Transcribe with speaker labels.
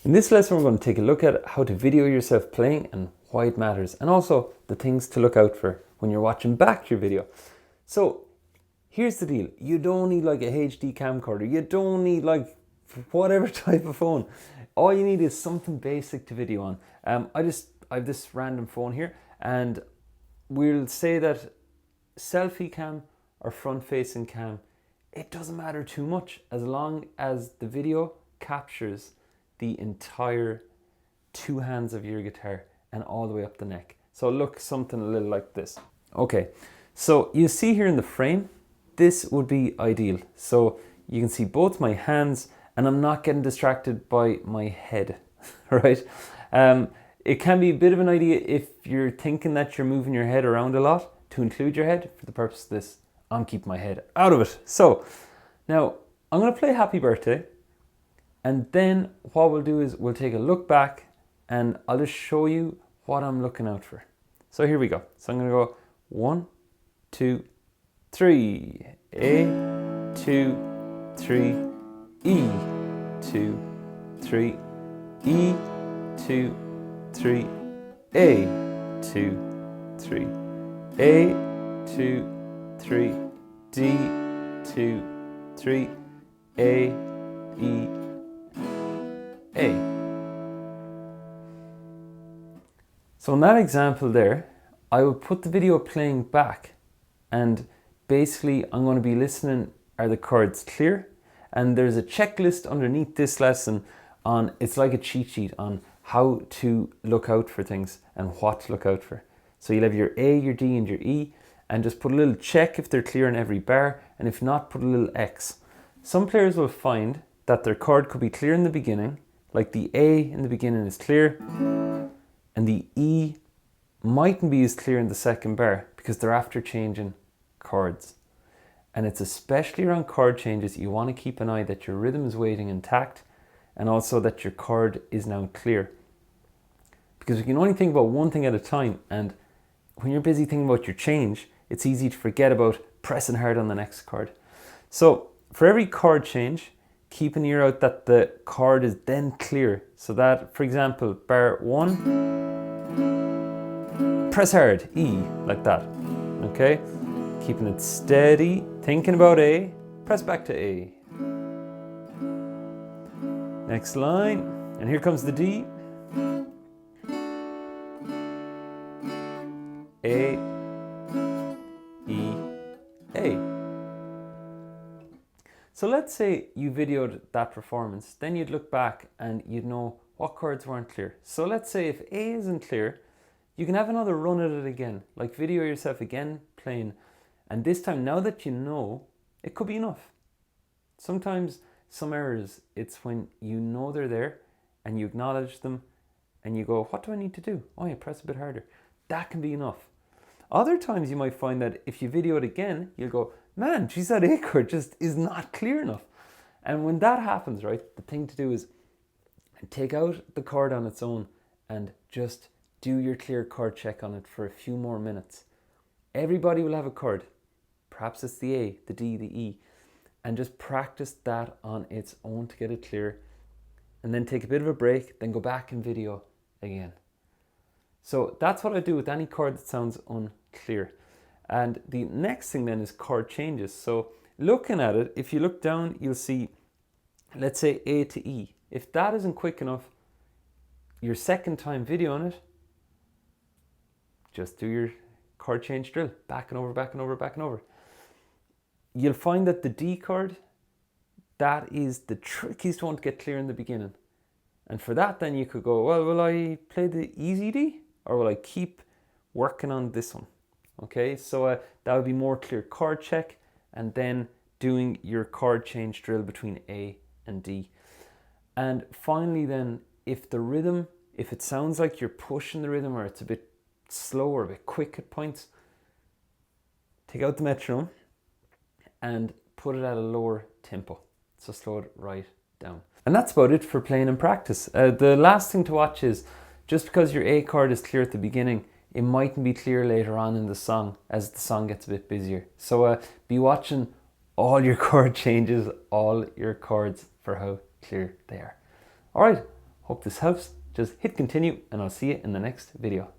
Speaker 1: In this lesson, we're going to take a look at how to video yourself playing and why it matters, and also the things to look out for when you're watching back your video. So here's the deal. You don't need like a HD camcorder. You don't need like whatever type of phone. All you need is something basic to video on. I have this random phone here, and we'll say that selfie cam or front facing cam, it doesn't matter too much as long as the video captures the entire two hands of your guitar and all the way up the neck. So look something a little like this. Okay, so you see here in the frame, this would be ideal. So you can see both my hands and I'm not getting distracted by my head, right? It can be a bit of an idea if you're thinking that you're moving your head around a lot to include your head. For the purpose of this, I'm keeping my head out of it. So now I'm gonna play Happy Birthday, and then what we'll do is we'll take a look back and I'll just show you what I'm looking out for. So here we go. So I'm gonna go 1, 2, 3, A, 2, 3, E, 2, 3, E, 2, 3, A, 2, 3, A, 2, 3, D, 2, 3, A, E, A. So in that example there, I will put the video playing back, and basically I'm going to be listening, are the chords clear? And there's a checklist underneath this lesson on, it's like a cheat sheet on how to look out for things and what to look out for. So you'll have your A, your D and your E, and just put a little check if they're clear in every bar, and if not, put a little X. Some players will find that their chord could be clear in the beginning, like the A in the beginning is clear, and the E mightn't be as clear in the second bar because they're after changing chords. And it's especially around chord changes, you want to keep an eye that your rhythm is waiting intact and also that your chord is now clear. Because you can only think about one thing at a time, and when you're busy thinking about your change, it's easy to forget about pressing hard on the next chord. So for every chord change, keep an ear out that the chord is then clear. So that, for example, bar 1, press hard, E, like that, okay? Keeping it steady, thinking about A, press back to A. Next line, and here comes the D. A, E, A. So let's say you videoed that performance, then you'd look back and you'd know what chords weren't clear. So let's say if A isn't clear, you can have another run at it again, like video yourself again playing, and this time, now that you know, it could be enough. Sometimes some errors, it's when you know they're there and you acknowledge them and you go, what do I need to do? Oh, you press a bit harder. That can be enough. Other times you might find that if you video it again, you'll go, man, geez, that A chord just is not clear enough. And when that happens, right, the thing to do is take out the chord on its own and just do your clear chord check on it for a few more minutes. Everybody will have a chord. Perhaps it's the A, the D, the E, and just practice that on its own to get it clear. And then take a bit of a break, then go back and video again. So that's what I do with any chord that sounds unclear. And the next thing then is chord changes. So looking at it, if you look down, you'll see, let's say A to E. If that isn't quick enough, your second time videoing it, just do your chord change drill, back and over, back and over, back and over. You'll find that the D chord, that is the trickiest one to get clear in the beginning. And for that, then you could go, well, will I play the easy D or will I keep working on this one? Okay, so that would be more clear chord check and then doing your chord change drill between A and D. And finally then, if the rhythm, if it sounds like you're pushing the rhythm or it's a bit slow or a bit quick at points, take out the metronome and put it at a lower tempo. So slow it right down. And that's about it for playing in practice. The last thing to watch is, just because your A chord is clear at the beginning, it mightn't be clear later on in the song as the song gets a bit busier. So be watching all your chord changes, all your chords for how clear they are. All right, Hope this helps. Just hit continue and I'll see you in the next video.